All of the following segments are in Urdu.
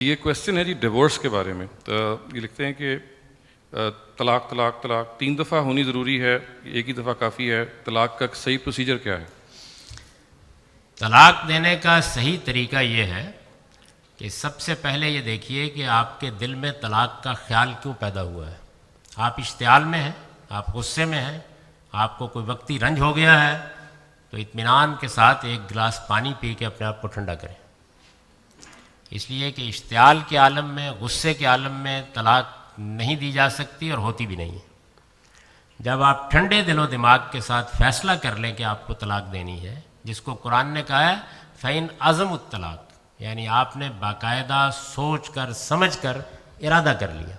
یہ کویسچن ہے جی ڈیورس کے بارے میں. تو یہ لکھتے ہیں کہ طلاق طلاق طلاق 3 دفعہ ہونی ضروری ہے، ایک ہی دفعہ کافی ہے؟ طلاق کا صحیح پروسیجر کیا ہے؟ طلاق دینے کا صحیح طریقہ یہ ہے کہ سب سے پہلے یہ دیکھیے کہ آپ کے دل میں طلاق کا خیال کیوں پیدا ہوا ہے. آپ اشتعال میں ہیں، آپ غصے میں ہیں، آپ کو کوئی وقتی رنج ہو گیا ہے، تو اطمینان کے ساتھ ایک گلاس پانی پی کے اپنے آپ کو ٹھنڈا کریں. اس لیے کہ اشتعال کے عالم میں، غصے کے عالم میں طلاق نہیں دی جا سکتی اور ہوتی بھی نہیں ہے. جب آپ ٹھنڈے دل و دماغ کے ساتھ فیصلہ کر لیں کہ آپ کو طلاق دینی ہے، جس کو قرآن نے کہا ہے فَإِنْ عَزَمُ الطلاق، یعنی آپ نے باقاعدہ سوچ کر سمجھ کر ارادہ کر لیا.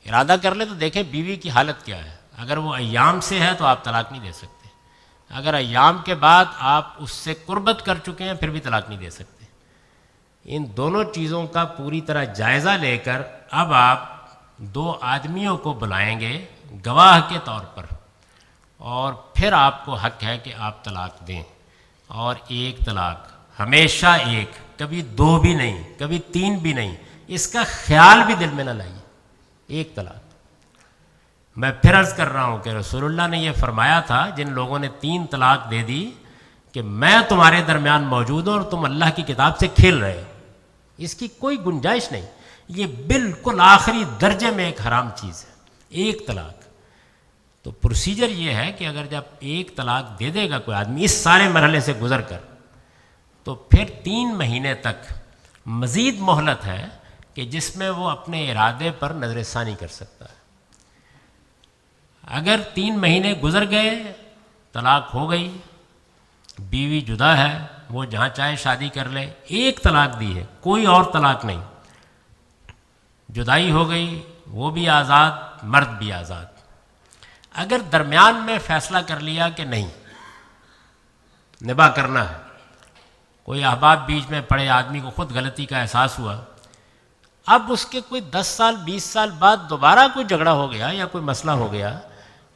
ارادہ کر لے تو دیکھیں بیوی کی حالت کیا ہے. اگر وہ ایام سے ہے تو آپ طلاق نہیں دے سکتے. اگر ایام کے بعد آپ اس سے قربت کر چکے ہیں پھر بھی طلاق نہیں دے سکتے. ان دونوں چیزوں کا پوری طرح جائزہ لے کر اب آپ 2 آدمیوں کو بلائیں گے گواہ کے طور پر، اور پھر آپ کو حق ہے کہ آپ طلاق دیں. اور ایک طلاق ہمیشہ ایک، کبھی 2 بھی نہیں، کبھی 3 بھی نہیں. اس کا خیال بھی دل میں نہ لائیے. ایک طلاق. میں پھر عرض کر رہا ہوں کہ رسول اللہ نے یہ فرمایا تھا جن لوگوں نے 3 طلاق دے دی کہ میں تمہارے درمیان موجود ہوں اور تم اللہ کی کتاب سے کھیل رہے ہو. اس کی کوئی گنجائش نہیں. یہ بالکل آخری درجے میں ایک حرام چیز ہے، ایک طلاق. تو پروسیجر یہ ہے کہ اگر جب ایک طلاق دے دے گا کوئی آدمی اس سارے مرحلے سے گزر کر، تو پھر 3 مہینے تک مزید مہلت ہے کہ جس میں وہ اپنے ارادے پر نظر ثانی کر سکتا ہے. اگر 3 مہینے گزر گئے، طلاق ہو گئی، بیوی جدا ہے، وہ جہاں چاہے شادی کر لے، ایک طلاق دی ہے، کوئی اور طلاق نہیں، جدائی ہو گئی، وہ بھی آزاد، مرد بھی آزاد. اگر درمیان میں فیصلہ کر لیا کہ نہیں نباہ کرنا ہے، کوئی احباب بیچ میں پڑے، آدمی کو خود غلطی کا احساس ہوا، اب اس کے کوئی 10 سال 20 سال بعد دوبارہ کوئی جھگڑا ہو گیا یا کوئی مسئلہ ہو گیا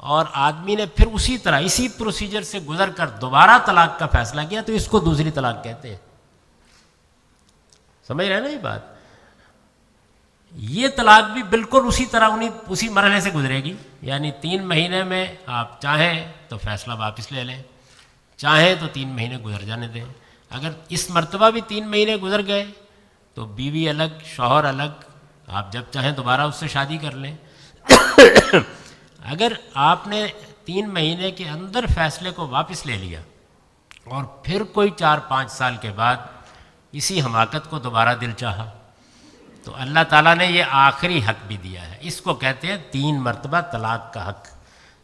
اور آدمی نے پھر اسی طرح اسی پروسیجر سے گزر کر دوبارہ طلاق کا فیصلہ کیا، تو اس کو دوسری طلاق کہتے ہیں. سمجھ رہے ہیں نا یہ بات؟ یہ طلاق بھی بالکل اسی طرح اسی مرحلے سے گزرے گی. یعنی 3 مہینے میں آپ چاہیں تو فیصلہ واپس لے لیں، چاہیں تو 3 مہینے گزر جانے دیں. اگر اس مرتبہ بھی 3 مہینے گزر گئے تو بیوی الگ، شوہر الگ، آپ جب چاہیں دوبارہ اس سے شادی کر لیں. اگر آپ نے 3 مہینے کے اندر فیصلے کو واپس لے لیا اور پھر کوئی 4-5 سال کے بعد اسی حماقت کو دوبارہ دل چاہا، تو اللہ تعالیٰ نے یہ آخری حق بھی دیا ہے. اس کو کہتے ہیں 3 مرتبہ طلاق کا حق.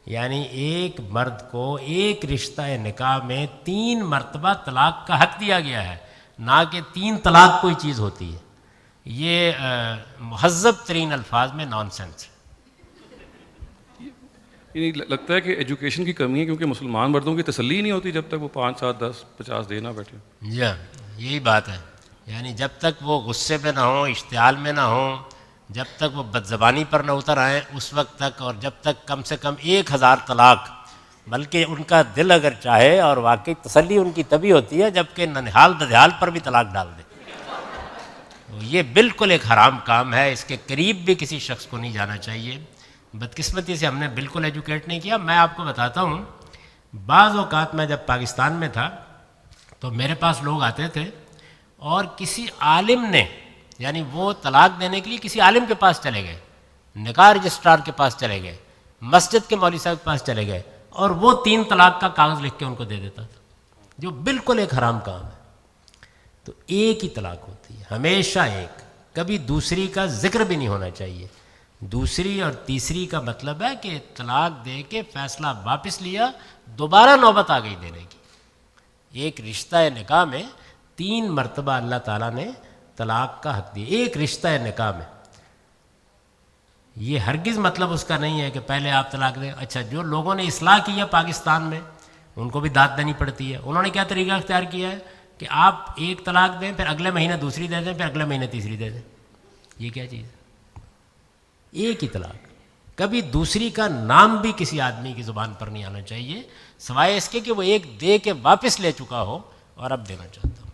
یعنی ایک مرد کو ایک رشتہ نکاح میں 3 مرتبہ طلاق کا حق دیا گیا ہے، نہ کہ 3 طلاق کوئی چیز ہوتی ہے. یہ مہذب ترین الفاظ میں نان سینس ہے. یعنی لگتا ہے کہ ایجوکیشن کی کمی ہے، کیونکہ مسلمان مردوں کی تسلی ہی نہیں ہوتی جب تک وہ 5 7 10 50 دے نہ بیٹھے. جی یہی بات ہے. یعنی جب تک وہ غصے میں نہ ہوں، اشتعال میں نہ ہوں، جب تک وہ بدزبانی پر نہ اتر آئیں، اس وقت تک، اور جب تک کم سے کم 1000 طلاق، بلکہ ان کا دل اگر چاہے، اور واقعی تسلی ان کی تبھی ہوتی ہے جب کہ ننہال ددھیال پر بھی طلاق ڈال دے. یہ بالکل ایک حرام کام ہے، اس کے قریب بھی کسی شخص کو نہیں جانا چاہیے. بدقسمتی سے ہم نے بالکل ایجوکیٹ نہیں کیا. میں آپ کو بتاتا ہوں، بعض اوقات میں جب پاکستان میں تھا تو میرے پاس لوگ آتے تھے اور کسی عالم نے، یعنی وہ طلاق دینے کے لیے کسی عالم کے پاس چلے گئے، نکاح رجسٹرار کے پاس چلے گئے، مسجد کے مولوی صاحب کے پاس چلے گئے، اور وہ 3 طلاق کا کاغذ لکھ کے ان کو دے دیتا تھا، جو بالکل ایک حرام کام ہے. تو ایک ہی طلاق ہوتی ہے، ہمیشہ ایک، کبھی دوسری کا ذکر بھی نہیں ہونا چاہیے. دوسری اور تیسری کا مطلب ہے کہ طلاق دے کے فیصلہ واپس لیا، دوبارہ نوبت آ گئی دینے کی. ایک رشتہ نکاح میں 3 مرتبہ اللہ تعالیٰ نے طلاق کا حق دیا، ایک رشتہ نکاح میں. یہ ہرگز مطلب اس کا نہیں ہے کہ پہلے آپ طلاق دیں. اچھا، جو لوگوں نے اصلاح کی ہے پاکستان میں، ان کو بھی داد دینی پڑتی ہے. انہوں نے کیا طریقہ اختیار کیا ہے کہ آپ ایک طلاق دیں، پھر اگلے مہینے دوسری دے دیں، پھر اگلے مہینے تیسری دے دیں. یہ کیا چیز ہے؟ ایک ہی طلاق. کبھی دوسری کا نام بھی کسی آدمی کی زبان پر نہیں آنا چاہیے، سوائے اس کے کہ وہ ایک دے کے واپس لے چکا ہو اور اب دینا چاہتا ہو.